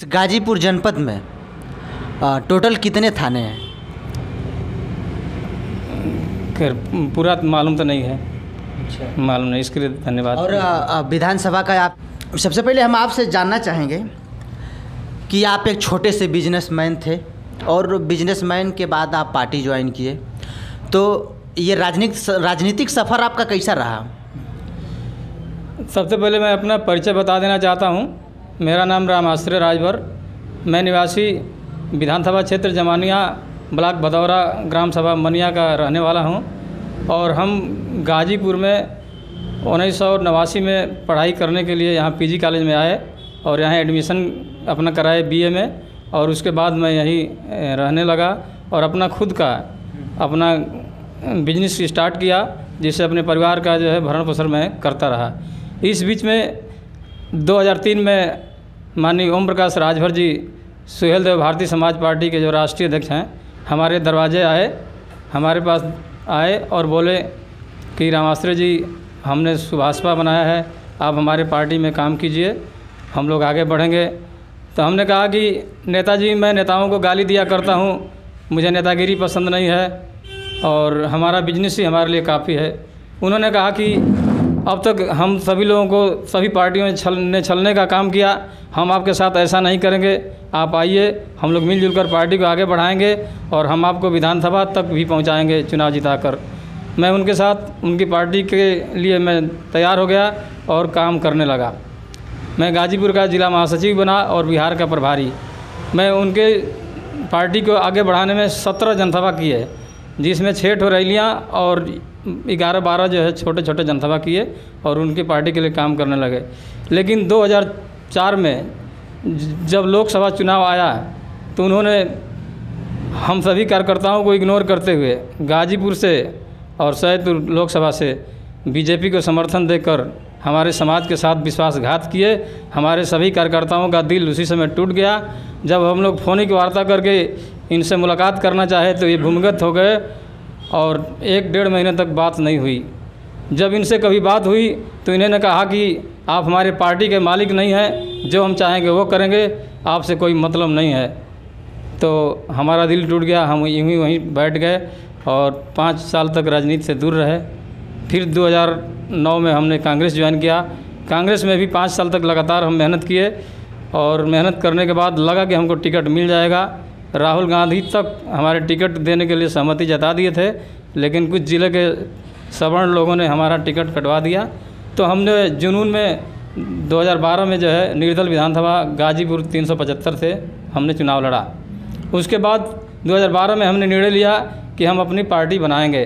गाजीपुर जनपद में टोटल कितने थाने हैं? खैर पूरा मालूम तो नहीं है। अच्छा, मालूम नहीं, इसके लिए धन्यवाद। और विधानसभा का आप सबसे पहले हम आपसे जानना चाहेंगे कि आप एक छोटे से बिजनेसमैन थे और बिजनेसमैन के बाद आप पार्टी ज्वाइन किए, तो ये राजनीतिक सफ़र आपका कैसा रहा? सबसे पहले मैं अपना परिचय बता देना चाहता हूँ। मेरा नाम रामाश्रय राजभर, मैं निवासी विधानसभा क्षेत्र जमानिया, ब्लॉक भदौरा, ग्राम सभा मनिया का रहने वाला हूँ। और हम गाजीपुर में 1989 में पढ़ाई करने के लिए यहाँ पीजी कॉलेज में आए और यहाँ एडमिशन अपना कराए बीए में, और उसके बाद मैं यहीं रहने लगा और अपना खुद का अपना बिजनेस स्टार्ट किया, जिससे अपने परिवार का जो है भरण पोषण मैं करता रहा। इस बीच में 2003 में माननीय ओम प्रकाश राजभर जी, सुहेल देव भारतीय समाज पार्टी के जो राष्ट्रीय अध्यक्ष हैं, हमारे दरवाजे आए, हमारे पास आए और बोले कि रामाश्रय जी, हमने सुभाषपा बनाया है, आप हमारे पार्टी में काम कीजिए, हम लोग आगे बढ़ेंगे। तो हमने कहा कि नेताजी, मैं नेताओं को गाली दिया करता हूँ, मुझे नेतागिरी पसंद नहीं है और हमारा बिजनेस ही हमारे लिए काफ़ी है। उन्होंने कहा कि अब तक हम सभी लोगों को सभी पार्टियों ने छलने का काम किया, हम आपके साथ ऐसा नहीं करेंगे, आप आइए, हम लोग मिलजुल कर पार्टी को आगे बढ़ाएंगे और हम आपको विधानसभा तक भी पहुंचाएंगे चुनाव जिताकर। मैं उनके साथ उनकी पार्टी के लिए मैं तैयार हो गया और काम करने लगा। मैं गाजीपुर का जिला महासचिव बना और बिहार का प्रभारी। मैं उनके पार्टी को आगे बढ़ाने में 17 जनसभा की है, जिसमें 6 ठो रैलियाँ और 11-12 जो है छोटे छोटे जनसभा किए और उनकी पार्टी के लिए काम करने लगे। लेकिन 2004 में जब लोकसभा चुनाव आया तो उन्होंने हम सभी कार्यकर्ताओं को इग्नोर करते हुए गाजीपुर से और सैदपुर लोकसभा से बीजेपी को समर्थन देकर हमारे समाज के साथ विश्वासघात किए। हमारे सभी कार्यकर्ताओं का दिल उसी समय टूट गया। जब हम लोग फ़ोनिक वार्ता करके इनसे मुलाकात करना चाहे तो ये भूमिगत हो गए और 1-1.5 महीने तक बात नहीं हुई। जब इनसे कभी बात हुई तो इन्होंने कहा कि आप हमारे पार्टी के मालिक नहीं हैं, जो हम चाहेंगे वो करेंगे, आपसे कोई मतलब नहीं है। तो हमारा दिल टूट गया, हम यूँ ही वहीं बैठ गए और 5 साल तक राजनीति से दूर रहे। फिर 2009 में हमने कांग्रेस ज्वाइन किया। कांग्रेस में भी 5 साल तक लगातार हम मेहनत किए और मेहनत करने के बाद लगा कि हमको टिकट मिल जाएगा। राहुल गांधी तक हमारे टिकट देने के लिए सहमति जता दिए थे, लेकिन कुछ ज़िले के सवर्ण लोगों ने हमारा टिकट कटवा दिया। तो हमने जुनून में 2012 में जो है निर्दल विधानसभा गाजीपुर 375 से हमने चुनाव लड़ा। उसके बाद 2012 में हमने निर्णय लिया कि हम अपनी पार्टी बनाएंगे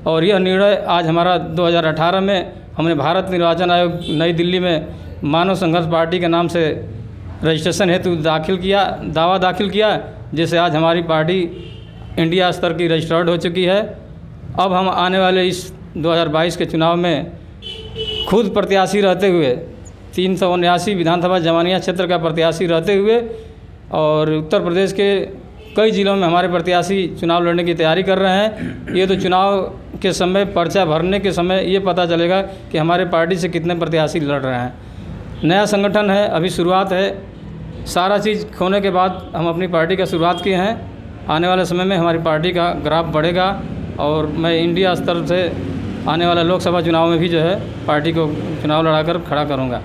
और यह निर्णय आज हमारा 2018 में हमने भारत निर्वाचन आयोग नई दिल्ली में मानव संघर्ष पार्टी के नाम से रजिस्ट्रेशन हेतु दावा दाखिल किया, जिससे आज हमारी पार्टी इंडिया स्तर की रजिस्टर्ड हो चुकी है। अब हम आने वाले इस 2022 के चुनाव में खुद प्रत्याशी रहते हुए 379 विधानसभा जमानिया क्षेत्र का प्रत्याशी रहते हुए और उत्तर प्रदेश के कई ज़िलों में हमारे प्रत्याशी चुनाव लड़ने की तैयारी कर रहे हैं। ये तो चुनाव के समय, पर्चा भरने के समय ये पता चलेगा कि हमारे पार्टी से कितने प्रत्याशी लड़ रहे हैं। नया संगठन है, अभी शुरुआत है। सारा चीज़ खोने के बाद हम अपनी पार्टी का शुरुआत किए हैं। आने वाले समय में हमारी पार्टी का ग्राफ बढ़ेगा और मैं इंडिया स्तर से आने वाला लोकसभा चुनाव में भी जो है पार्टी को चुनाव लड़ाकर खड़ा करूंगा।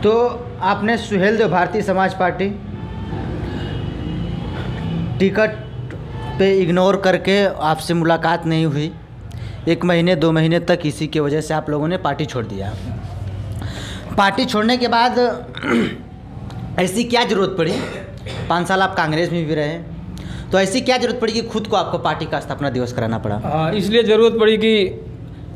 तो आपने सुहेल देव भारतीय समाज पार्टी टिकट पे इग्नोर करके आपसे मुलाकात नहीं हुई, 1 महीने 2 महीने तक इसी की वजह से आप लोगों ने पार्टी छोड़ दिया। पार्टी छोड़ने के बाद ऐसी क्या ज़रूरत पड़ी? 5 साल आप कांग्रेस में भी रहे, तो ऐसी क्या ज़रूरत पड़ी कि खुद को आपको पार्टी का स्थापना दिवस कराना पड़ा? हाँ, इसलिए ज़रूरत पड़ी कि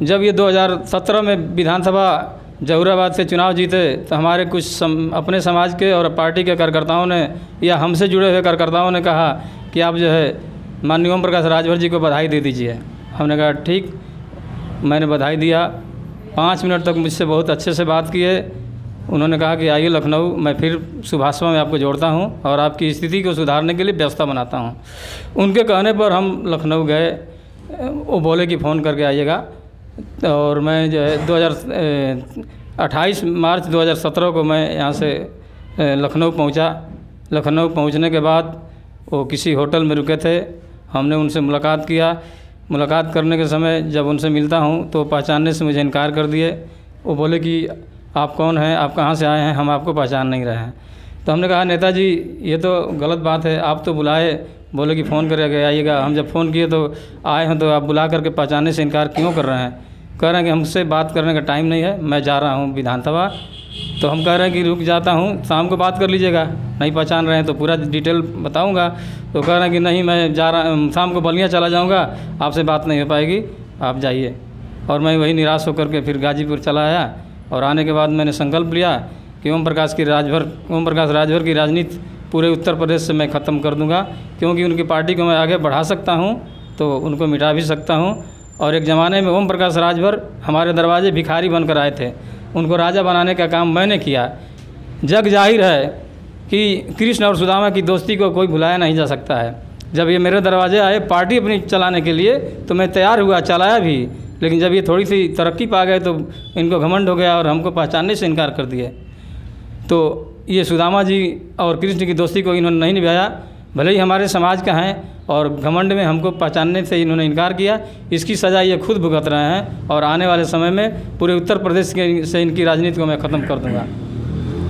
जब ये 2017 में विधानसभा जहूराबाद से चुनाव जीते तो हमारे कुछ अपने समाज के और पार्टी के कार्यकर्ताओं ने या हमसे जुड़े हुए कार्यकर्ताओं ने कहा कि आप जो है माननीय ओम प्रकाश राजभर जी को बधाई दे दीजिए। हमने कहा ठीक, मैंने बधाई दिया। 5 मिनट तक मुझसे बहुत अच्छे से बात किए। उन्होंने कहा कि आइए लखनऊ, मैं फिर सुभाषपा में आपको जोड़ता हूं और आपकी स्थिति को सुधारने के लिए व्यवस्था बनाता हूं। उनके कहने पर हम लखनऊ गए। वो बोले कि फ़ोन करके आइएगा, और मैं जो है 28 मार्च 2017 को मैं यहाँ से लखनऊ पहुंचा। लखनऊ पहुंचने के बाद वो किसी होटल में रुके थे, हमने उनसे मुलाकात किया। मुलाकात करने के समय जब उनसे मिलता हूं तो पहचानने से मुझे इनकार कर दिए। वो बोले कि आप कौन हैं, आप कहाँ से आए हैं, हम आपको पहचान नहीं रहे हैं। तो हमने कहा नेताजी ये तो गलत बात है, आप तो बुलाए, बोले कि फ़ोन करके आइएगा। हम जब फ़ोन किए तो आए हैं, तो आप बुला करके पहचानने से इनकार क्यों कर रहे हैं? कह रहे हैं कि हमसे बात करने का टाइम नहीं है, मैं जा रहा हूँ विधानसभा। तो हम कह रहे हैं कि रुक जाता हूँ, शाम को बात कर लीजिएगा, नहीं पहचान रहे हैं तो पूरा डिटेल बताऊँगा। तो कह रहे हैं कि नहीं, मैं जा रहा, शाम को बलिया चला जाऊँगा, आपसे बात नहीं हो पाएगी, आप जाइए। और मैं वही निराश होकर के फिर गाजीपुर चला आया। और आने के बाद मैंने संकल्प लिया कि ओम प्रकाश राजभर की राजनीति पूरे उत्तर प्रदेश से मैं ख़त्म कर दूंगा, क्योंकि उनकी पार्टी को मैं आगे बढ़ा सकता हूं तो उनको मिटा भी सकता हूं। और एक ज़माने में ओम प्रकाश राजभर हमारे दरवाजे भिखारी बनकर आए थे, उनको राजा बनाने का काम मैंने किया। जग जाहिर है कि कृष्ण और सुदामा की दोस्ती को कोई भुलाया नहीं जा सकता है। जब ये मेरे दरवाजे आए पार्टी अपनी चलाने के लिए तो मैं तैयार हुआ, चलाया भी। लेकिन जब ये थोड़ी सी तरक्की पा गए तो इनको घमंड हो गया और हमको पहचानने से इनकार कर दिए। तो ये सुदामा जी और कृष्ण की दोस्ती को इन्होंने नहीं निभाया, भले ही हमारे समाज का हैं, और घमंड में हमको पहचानने से इन्होंने इनकार किया। इसकी सज़ा ये खुद भुगत रहे हैं और आने वाले समय में पूरे उत्तर प्रदेश के से इनकी राजनीति को मैं ख़त्म कर दूँगा।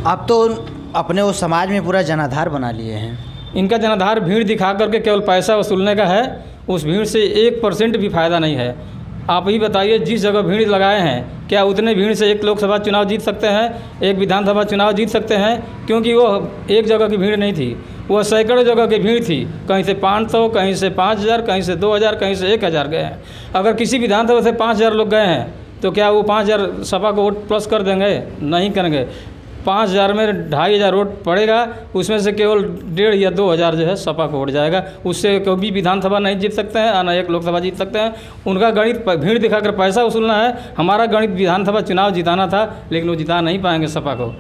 आप तो अपने उस समाज में पूरा जनाधार बना लिए हैं। इनका जनाधार भीड़ दिखा करके केवल पैसा वसूलने का है, उस भीड़ से 1% भी फ़ायदा नहीं है। आप ही बताइए, जिस जगह भीड़ लगाए हैं क्या उतने भीड़ से एक लोकसभा चुनाव जीत सकते हैं, एक विधानसभा चुनाव जीत सकते हैं? क्योंकि वो एक जगह की भीड़ नहीं थी, वह सैकड़ों जगह की भीड़ थी। कहीं से 500, कहीं से 5000, कहीं से 2000, कहीं से 1000 गए हैं। अगर किसी विधानसभा से 5000 लोग गए हैं तो क्या वो 5000 सपा को वोट प्लस कर देंगे? नहीं करेंगे। 5000 में 2500 वोट पड़ेगा, उसमें से केवल 1.5 या 2000 जो है सपा को वोट जाएगा। उससे कभी विधानसभा नहीं जीत सकते हैं और न एक लोकसभा जीत सकते हैं। उनका गणित भीड़ दिखाकर पैसा वसूलना है, हमारा गणित विधानसभा चुनाव जिताना था, लेकिन वो जिता नहीं पाएंगे सपा को।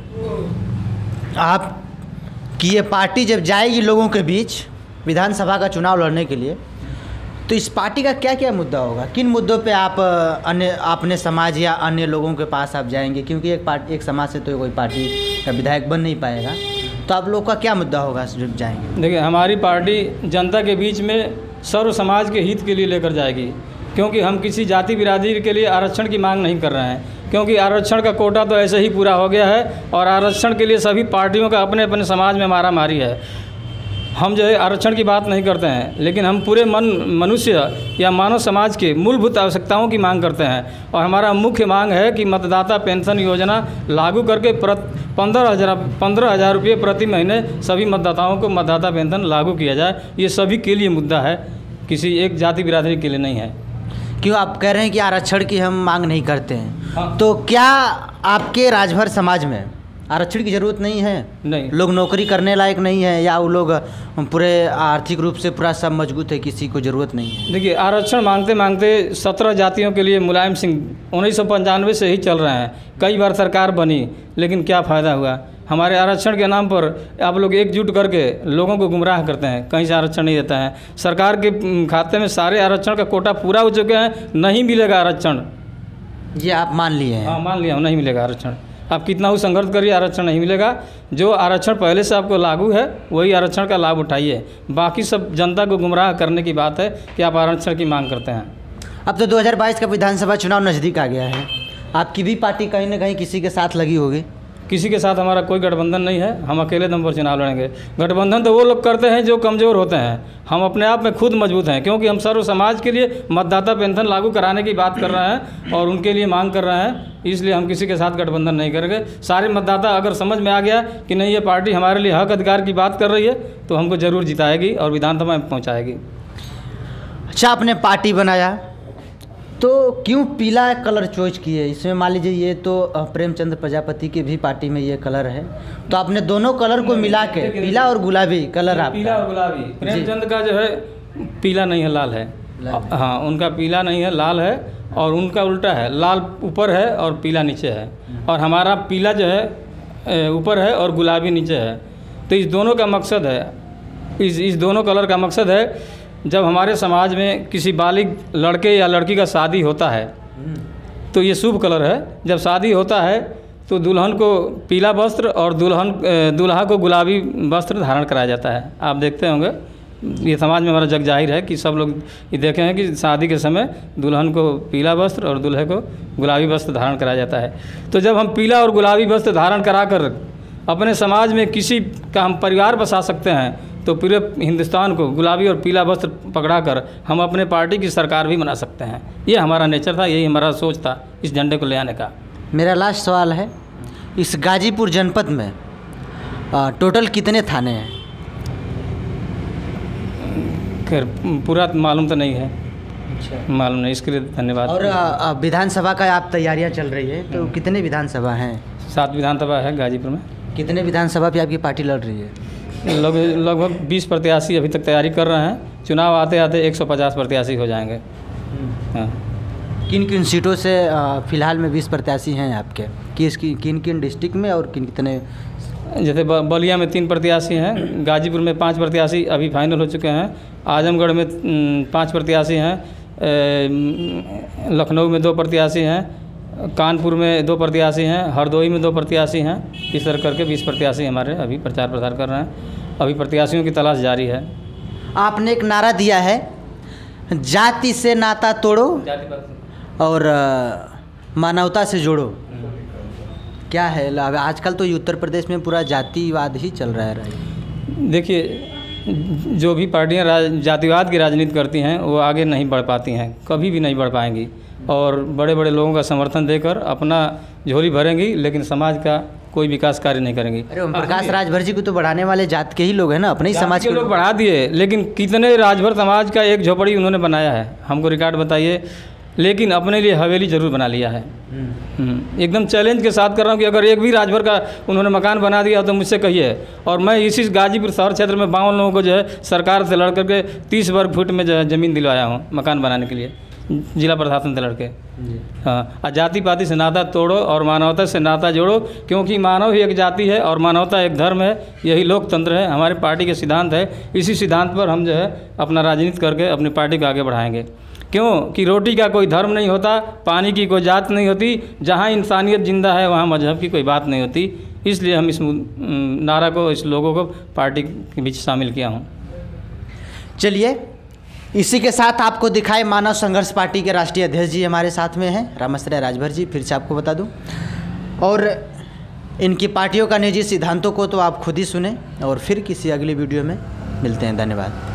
आप कि ये पार्टी जब जाएगी लोगों के बीच विधानसभा का चुनाव लड़ने के लिए, तो इस पार्टी का क्या क्या मुद्दा होगा? किन मुद्दों पे आप अपने समाज या अन्य लोगों के पास आप जाएंगे? क्योंकि एक समाज से तो कोई पार्टी का विधायक बन नहीं पाएगा, तो आप लोग का क्या मुद्दा होगा जब जाएंगे? देखिए, हमारी पार्टी जनता के बीच में सर्व समाज के हित के लिए लेकर जाएगी, क्योंकि हम किसी जाति बिरादरी के लिए आरक्षण की मांग नहीं कर रहे हैं, क्योंकि आरक्षण का कोटा तो ऐसे ही पूरा हो गया है और आरक्षण के लिए सभी पार्टियों का अपने अपने समाज में मारामारी है। हम जो है आरक्षण की बात नहीं करते हैं, लेकिन हम पूरे मनुष्य या मानव समाज के मूलभूत आवश्यकताओं की मांग करते हैं। और हमारा मुख्य मांग है कि मतदाता पेंशन योजना लागू करके 15,000 रुपये प्रति महीने सभी मतदाताओं को मतदाता पेंशन लागू किया जाए। ये सभी के लिए मुद्दा है, किसी एक जाति बिरादरी के लिए नहीं है। क्यों आप कह रहे हैं कि आरक्षण की हम मांग नहीं करते हैं? हाँ। तो क्या आपके राजभर समाज में आरक्षण की ज़रूरत नहीं है? नहीं, लोग नौकरी करने लायक नहीं है, या वो लोग पूरे आर्थिक रूप से पूरा सब मजबूत है, किसी को ज़रूरत नहीं है? देखिए, आरक्षण मांगते मांगते 17 जातियों के लिए मुलायम सिंह 1995 से ही चल रहे हैं। कई बार सरकार बनी, लेकिन क्या फ़ायदा हुआ? हमारे आरक्षण के नाम पर आप लोग एकजुट करके लोगों को गुमराह करते हैं, कहीं से आरक्षण नहीं देता है। सरकार के खाते में सारे आरक्षण का कोटा पूरा हो चुके हैं, नहीं मिलेगा आरक्षण। ये आप मान लिए हैं? हाँ, मान लिया हूँ, नहीं मिलेगा आरक्षण। आप कितना ही संघर्ष करिए, आरक्षण नहीं मिलेगा। जो आरक्षण पहले से आपको लागू है वही आरक्षण का लाभ उठाइए। बाकी सब जनता को गुमराह करने की बात है कि आप आरक्षण की मांग करते हैं। अब तो 2022 का विधानसभा चुनाव नज़दीक आ गया है, आपकी भी पार्टी कहीं ना कहीं किसी के साथ लगी होगी? किसी के साथ हमारा कोई गठबंधन नहीं है, हम अकेले दम पर चुनाव लड़ेंगे। गठबंधन तो वो लोग करते हैं जो कमज़ोर होते हैं, हम अपने आप में खुद मजबूत हैं, क्योंकि हम सर्व समाज के लिए मतदाता पेंशन लागू कराने की बात कर रहे हैं और उनके लिए मांग कर रहे हैं। इसलिए हम किसी के साथ गठबंधन नहीं करेंगे। सारे मतदाता अगर समझ में आ गया कि नहीं, ये पार्टी हमारे लिए हक अधिकार की बात कर रही है, तो हमको ज़रूर जिताएगी और विधानसभा में पहुँचाएगी। अच्छा, आपने पार्टी बनाया तो क्यों पीला कलर चॉइस किए? इसमें मान लीजिए ये तो प्रेमचंद्र प्रजापति की भी पार्टी में ये कलर है, तो आपने दोनों कलर को मिला के पीला और गुलाबी कलर आप? पीला और गुलाबी। प्रेमचंद का जो है पीला नहीं है, लाल है। हाँ, उनका पीला नहीं है, लाल है, और उनका उल्टा है, लाल ऊपर है और पीला नीचे है। और हमारा पीला जो है ऊपर है और गुलाबी नीचे है। तो इस दोनों का मकसद है, इस दोनों कलर का मकसद है, जब हमारे समाज में किसी बालिग लड़के या लड़की का शादी होता है तो ये शुभ कलर है। जब शादी होता है तो दुल्हन को पीला वस्त्र और दूल्हा को गुलाबी वस्त्र धारण कराया जाता है। आप देखते होंगे, ये समाज में हमारा जग जाहिर है कि सब लोग ये देखे हैं कि शादी के समय दुल्हन को पीला वस्त्र और दूल्हे को गुलाबी वस्त्र धारण कराया जाता है। तो जब हम पीला और गुलाबी वस्त्र धारण कराकर अपने समाज में किसी का हम परिवार बसा सकते हैं, तो पूरे हिंदुस्तान को गुलाबी और पीला वस्त्र पकड़ाकर हम अपने पार्टी की सरकार भी बना सकते हैं। ये हमारा नेचर था, यही हमारा सोच था इस झंडे को ले आने का। मेरा लास्ट सवाल है, इस गाजीपुर जनपद में टोटल कितने थाने हैं? खैर पूरा मालूम तो नहीं है। अच्छा, मालूम नहीं, इसके लिए धन्यवाद। और विधानसभा का आप तैयारियां चल रही है, तो कितने विधानसभा हैं? 7 विधानसभा है गाजीपुर में। कितने विधानसभा पे आपकी पार्टी लड़ रही है? लगभग 20 प्रत्याशी अभी तक तैयारी कर रहे हैं। चुनाव आते आते 150 प्रत्याशी हो जाएंगे। हाँ। किन किन सीटों से फिलहाल में 20 प्रत्याशी हैं आपके? किन किन डिस्ट्रिक्ट में और कितने? जैसे बलिया में 3 प्रत्याशी हैं, गाजीपुर में 5 प्रत्याशी अभी फाइनल हो चुके हैं, आजमगढ़ में 5 प्रत्याशी हैं, लखनऊ में 2 प्रत्याशी हैं, कानपुर में 2 प्रत्याशी हैं, हरदोई में 2 प्रत्याशी हैं। इस तरह करके 20 प्रत्याशी हमारे अभी प्रचार प्रसार कर रहे हैं। अभी प्रत्याशियों की तलाश जारी है। आपने एक नारा दिया है, जाति से नाता तोड़ो और मानवता से जोड़ो। क्या है आजकल तो उत्तर प्रदेश में पूरा जातिवाद ही चल रहा है। देखिए, जो भी पार्टियां जातिवाद की राजनीति करती हैं वो आगे नहीं बढ़ पाती हैं, कभी भी नहीं बढ़ पाएंगी, और बड़े बड़े लोगों का समर्थन देकर अपना झोली भरेंगी, लेकिन समाज का कोई विकास कार्य नहीं करेंगी। अरे ओम प्रकाश राजभर जी को तो बढ़ाने वाले जात के ही लोग हैं ना, अपने ही समाज के लोग बढ़ा दिए, लेकिन कितने राजभर समाज का एक झोपड़ी उन्होंने बनाया है, हमको रिकॉर्ड बताइए। लेकिन अपने लिए हवेली जरूर बना लिया है। एकदम चैलेंज के साथ कर रहा हूँ कि अगर एक भी राजभर का उन्होंने मकान बना दिया तो मुझसे कहिए, और मैं इसी गाजीपुर शहर क्षेत्र में 52 लोगों को जो है सरकार से लड़ करके 30 वर्ग फुट में जो है ज़मीन दिलवाया हूँ मकान बनाने के लिए, जिला प्रशासन से लड़के। हाँ, जाति पाति से नाता तोड़ो और मानवता से नाता जोड़ो, क्योंकि मानव ही एक जाति है और मानवता एक धर्म है। यही लोकतंत्र है, हमारे पार्टी के सिद्धांत है। इसी सिद्धांत पर हम जो है अपना राजनीति करके अपनी पार्टी को आगे बढ़ाएंगे। क्यों कि रोटी का कोई धर्म नहीं होता, पानी की कोई जात नहीं होती, जहाँ इंसानियत जिंदा है वहाँ मजहब की कोई बात नहीं होती। इसलिए हम इस नारा को, इस लोगों को पार्टी के बीच शामिल किया हूँ। चलिए, इसी के साथ आपको दिखाए मानव संघर्ष पार्टी के राष्ट्रीय अध्यक्ष जी हमारे साथ में हैं, रामाश्रय राजभर जी। फिर से आपको बता दूं, और इनकी पार्टियों का निजी सिद्धांतों को तो आप खुद ही सुने, और फिर किसी अगली वीडियो में मिलते हैं। धन्यवाद।